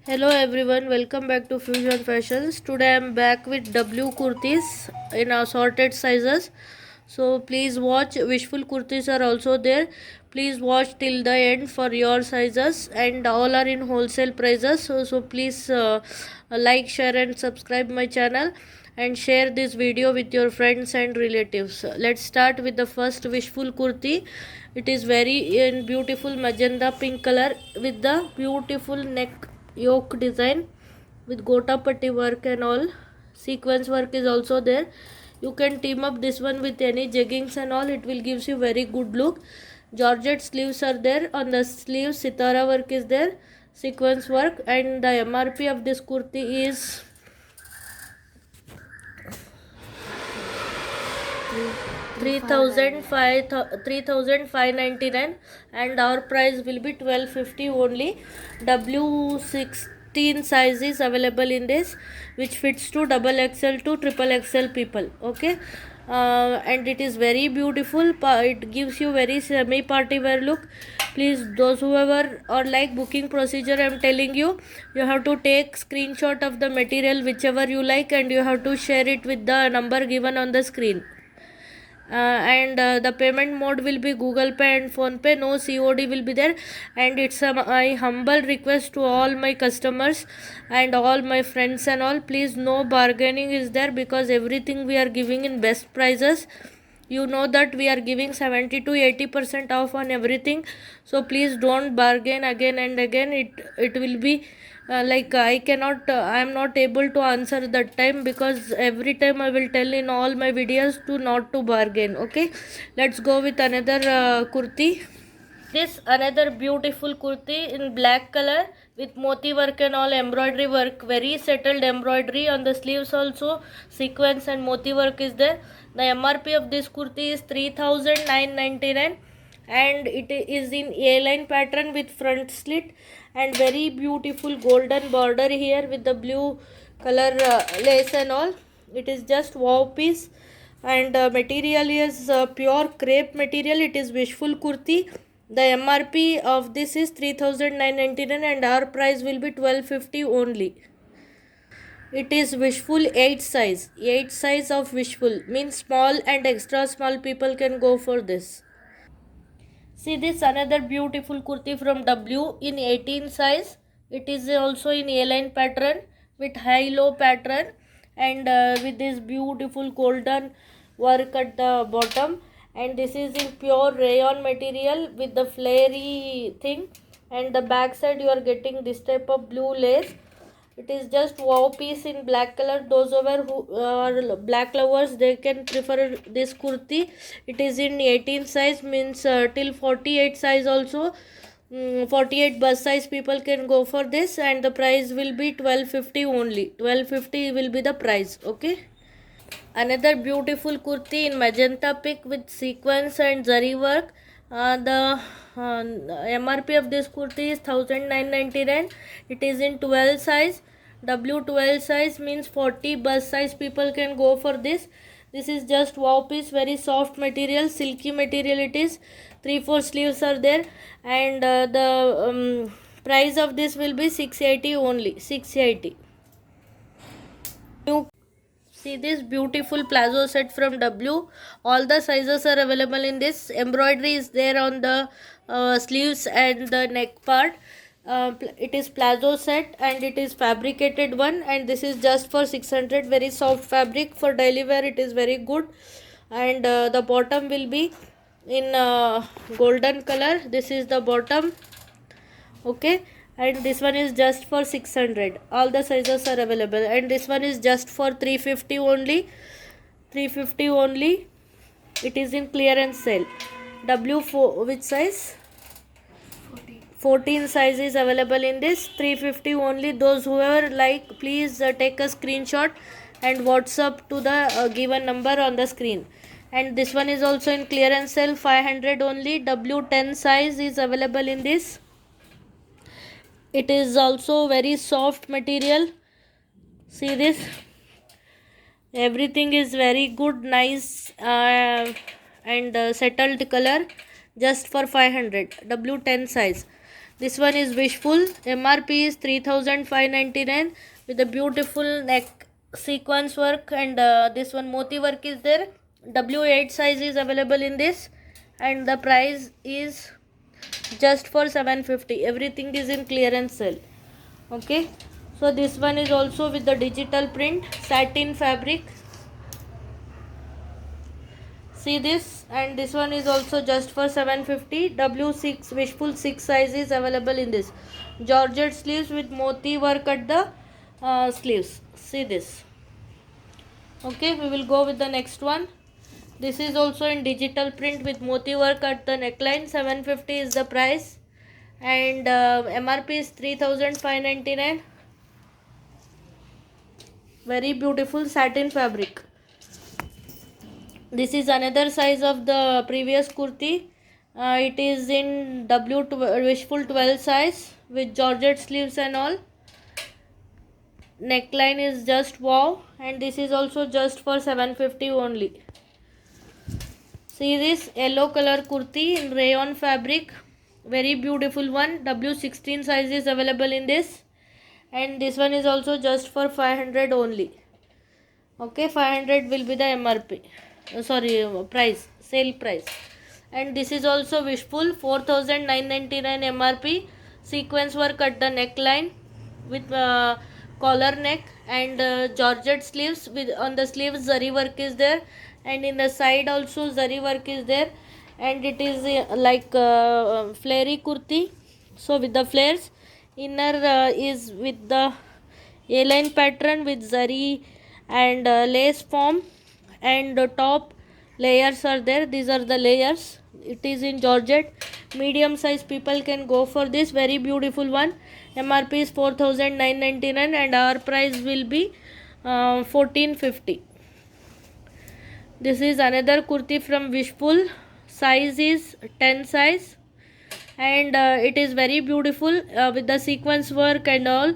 Hello everyone, welcome back to Fusion Fashions. Today I am back with W kurtis in assorted sizes. So please watch. Wishful kurtis are also there. Please watch till the end for your sizes, and all are in wholesale prices. So please like, share, and subscribe my channel, and share this video with your friends and relatives. Let's start with the first wishful kurti. It is very in beautiful magenta pink color with the beautiful neck yoke design with gota patti work and all. Sequence work is also there. You can team up this one with any jeggings and all. It will gives you very good look. Georgette sleeves are there. On the sleeves sitara work is there, sequence work, and the MRP of this kurti is 3,599, and our price will be 1250 only. W16 size is available in this, which fits to double XL to triple XL people. Okay. And it is very beautiful. It gives you very semi party wear look. Please, those whoever or like booking procedure, I'm telling you, you have to take screenshot of the material whichever you like, and you have to share it with the number given on the screen. And the payment mode will be Google Pay and Phone Pay. No COD will be there. And it's my humble request to all my customers and all my friends and all, please, no bargaining is there, because everything we are giving in best prices. You know that we are giving 70 to 80% off on everything. So please don't bargain again and again. It will be I am not able to answer that time, because every time I will tell in all my videos to not to bargain. Okay, let's go with another kurti. This another beautiful kurti in black color with moti work and all embroidery work, very settled embroidery on the sleeves also, sequence and moti work is there. The MRP of this kurti is 3,999, and it is in A-line pattern with front slit and very beautiful golden border here with the blue color lace and all. It is just wow piece, and material is pure crepe material. It is wishful kurti. The MRP of this is 3,999, and our price will be 1250 only. It is wishful 8 size. 8 size of wishful means small and extra small people can go for this. See this another beautiful kurti from W in 18 size. It is also in A-line pattern with high-low pattern, and with this beautiful golden work at the bottom. And this is in pure rayon material with the flary thing. And the back side you are getting this type of blue lace. It is just wow piece in black color. Those who are black lovers, they can prefer this kurti. It is in 18 size, means till 48 size also. 48 bus size people can go for this, and the price will be 1250 only. 1250 will be the price. Okay. Another beautiful kurti in magenta pink with sequence and zari work. The MRP of this kurti is 1999. It is in 12 size. W12 size means 40 bust size people can go for this. This is just wow piece, very soft material, silky material it is. 3/4 sleeves are there, and the price of this will be 680 only. 680. New. See this beautiful plazo set from W. All the sizes are available in this. Embroidery is there on the sleeves and the neck part. It is plazo set, and it is fabricated one, and this is just for 600. Very soft fabric for daily wear. It is very good, and the bottom will be in golden color. This is the bottom. Okay, and this one is just for 600. All the sizes are available, and this one is just for 350 only. 350 only. It is in clearance sale. W4 which size? 14 size is available in this. 350 only. Those whoever like, please take a screenshot and WhatsApp to the given number on the screen. And this one is also in clearance sale, 500 only. W10 size is available in this. It is also very soft material. See this, everything is very good, nice, and settled color, just for 500. W10 size. This one is Wishful. MRP is 3599 with a beautiful neck sequence work, and this one moti work is there. W8 size is available in this, and the price is just for 750. Everything is in clearance sale. Okay, so this one is also with the digital print satin fabric. See this, and this one is also just for 750. W6 Wishful 6 size is available in this. Georgette sleeves with moti work at the sleeves. See this. Okay, we will go with the next one. This is also in digital print with moti work at the neckline. 750 is the price, and MRP is 3599. Very beautiful satin fabric. This is another size of the previous kurti. It is in Wishful 12 size with Georgette sleeves and all. Neckline is just wow, and this is also just for 750 only. See this yellow color kurti in rayon fabric, very beautiful one. W16 size is available in this, and this one is also just for 500 only. Okay, 500 will be the MRP. Price, sale price. And this is also Wishful 4999 MRP. Sequence work at the neckline with collar neck, and Georgette sleeves with on the sleeves zari work is there, and in the side also zari work is there, and it is like flary kurti. So with the flares, inner is with the A-line pattern with zari and lace form, and the top layers are there. These are the layers. It is in Georgette. Medium size people can go for this. Very beautiful one. MRP is 4999, and our price will be 1450. This is another kurti from Wishful. Size is 10 size, and it is very beautiful with the sequence work and all,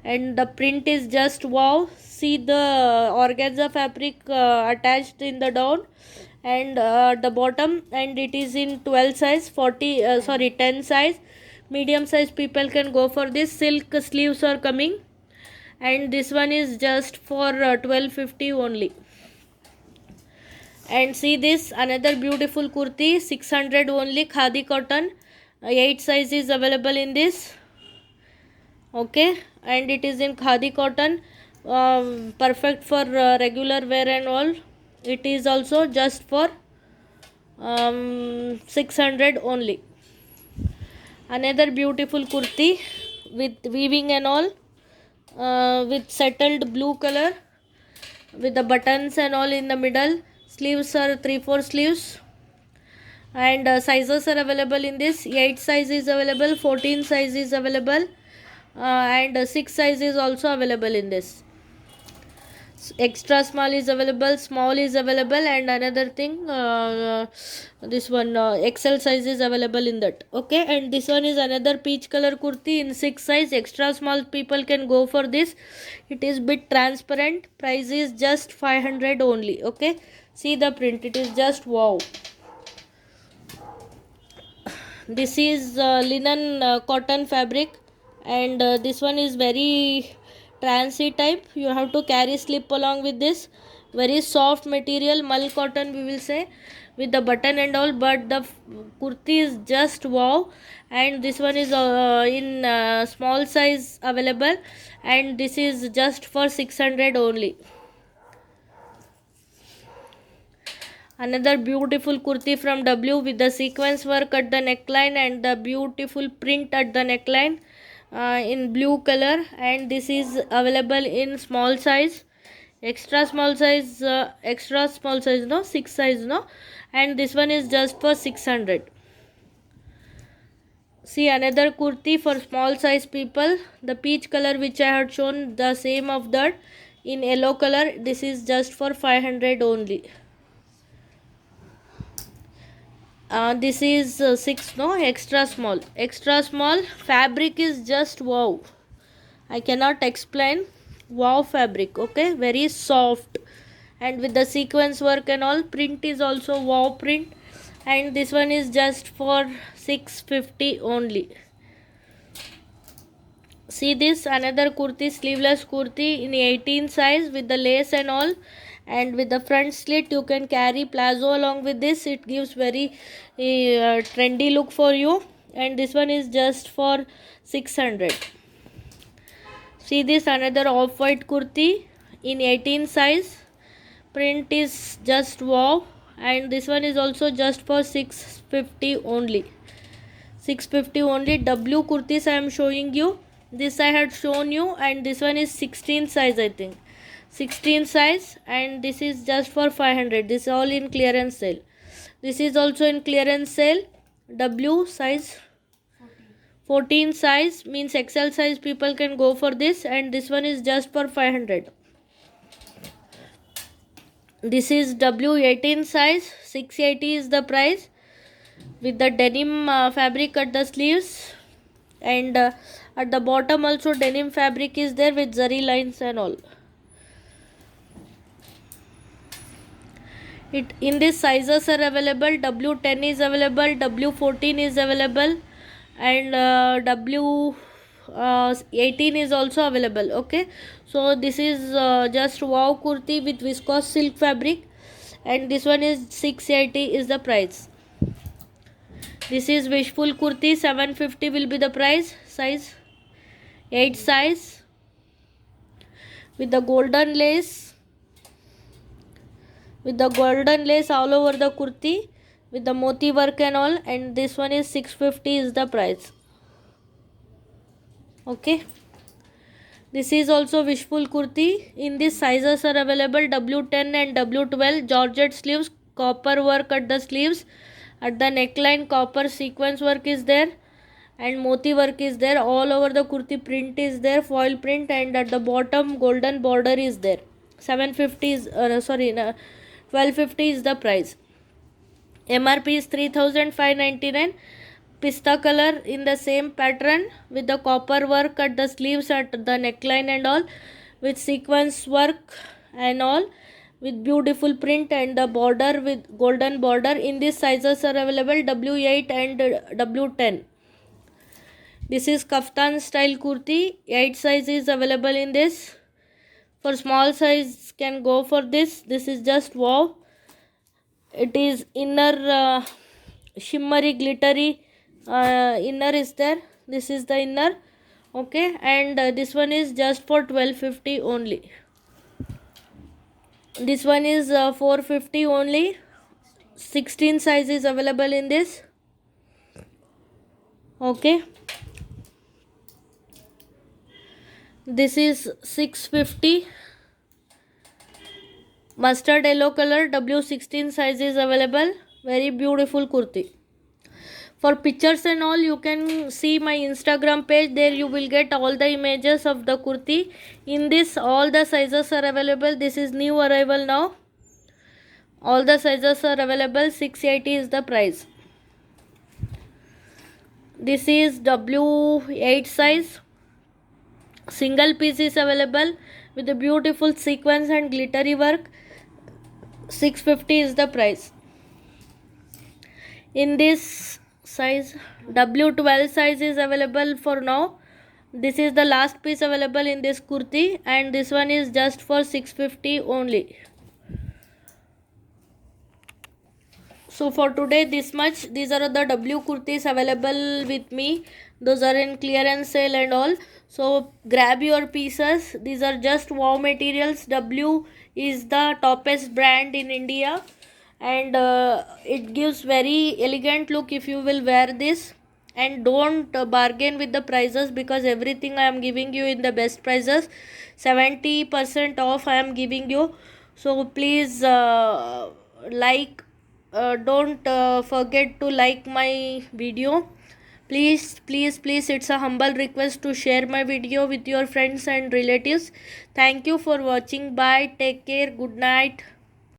and the print is just wow. See the organza fabric attached in the down and the bottom, and it is in 12 size 10 size. Medium size people can go for this. Silk sleeves are coming, and this one is just for 1250 only. And see this another beautiful kurti, 600 only, khadi cotton, 8 size is available in this. Okay, and it is in khadi cotton, perfect for regular wear and all. It is also just for 600 only. Another beautiful kurti with weaving and all, with settled blue color with the buttons and all in the middle. Sleeves are 3/4 sleeves, and sizes are available in this. 8 size is available, 14 size is available, and 6 size is also available in this. Extra small is available, small is available, and another thing, this one XL size is available in that. Okay, and this one is another peach color kurti in 6 size. Extra small people can go for this. It is bit transparent. Price is just 500 only. Okay, see the print, it is just wow. This is linen cotton fabric, and this one is very trancy type. You have to carry slip along with this. Very soft material, mull cotton we will say, with the button and all, but the kurti is just wow. And this one is in small size available, and this is just for 600 only. Another beautiful kurti from W with the sequence work at the neckline and the beautiful print at the neckline in blue color, and this is available in small size, extra small size no, 6 size no, and this one is just for 600. See another kurti for small size people, the peach color which I had shown, the same of that in yellow color. This is just for 500 only. This is 6 no, extra small fabric is just wow. I cannot explain. Wow fabric. Okay, very soft, and with the sequence work and all. Print is also wow print, and this one is just for 650 only. See this another kurti, sleeveless kurti in 18 size with the lace and all, and with the front slit. You can carry plazo along with this. It gives very trendy look for you. And this one is just for 600. See this another off-white kurti in 18 size. Print is just wow. And this one is also just for 650 only. 650 only. W kurtis I am showing you. This I had shown you, and this one is 16 size, I think. 16 size, and this is just for 500. This is all in clearance sale. This is also in clearance sale. W size 14 size, means XL size people can go for this, and this one is just for 500. This is W 18 size, 680 is the price, with the denim fabric at the sleeves, and at the bottom also denim fabric is there with zari lines and all. It in this sizes are available. W10 is available, W14 is available, and W18 is also available. Okay, so this is just wow kurti with viscose silk fabric, and this one is 680 is the price. This is wishful kurti, 750 will be the price. Size 8 size with the golden lace, all over the kurti with the moti work and all, and this one is 650 is the price. Okay, this is also wishful kurti. In this sizes are available, W10 and W12. Georgette sleeves, copper work at the sleeves, at the neckline copper sequence work is there, and moti work is there. All over the kurti print is there, foil print, and at the bottom golden border is there. 750 is 1250 is the price. MRP is 3599. Pista color in the same pattern with the copper work at the sleeves, at the neckline and all, with sequence work and all, with beautiful print, and the border with golden border. In these sizes are available, W8 and W10. This is kaftan style kurti, 8 size is available in this. For small size can go for this. This is just wow. It is inner shimmery glittery inner is there. This is the inner. Okay, and this one is just for 1250 only. This one is 450 only. 16 size is available in this. Okay, this is 650. Mustard yellow color, W16 size is available. Very beautiful kurti. For pictures and all, you can see my Instagram page. There you will get all the images of the kurti. In this, all the sizes are available. This is new arrival now. All the sizes are available. 680 is the price. This is W8 size. Single piece is available with a beautiful sequence and glittery work. 650 is the price. In this size, W12 size is available for now. This is the last piece available in this kurti, and this one is just for 650 only. So for today this much. These are the W kurtis available with me. Those are in clearance sale and all. So grab your pieces. These are just wow materials. W is the toppest brand in India, and it gives very elegant look if you will wear this. And don't bargain with the prices, because everything I am giving you in the best prices. 70% off I am giving you. So please don't forget to like my video. Please, it's a humble request to share my video with your friends and relatives. Thank you for watching. Bye, take care, good night.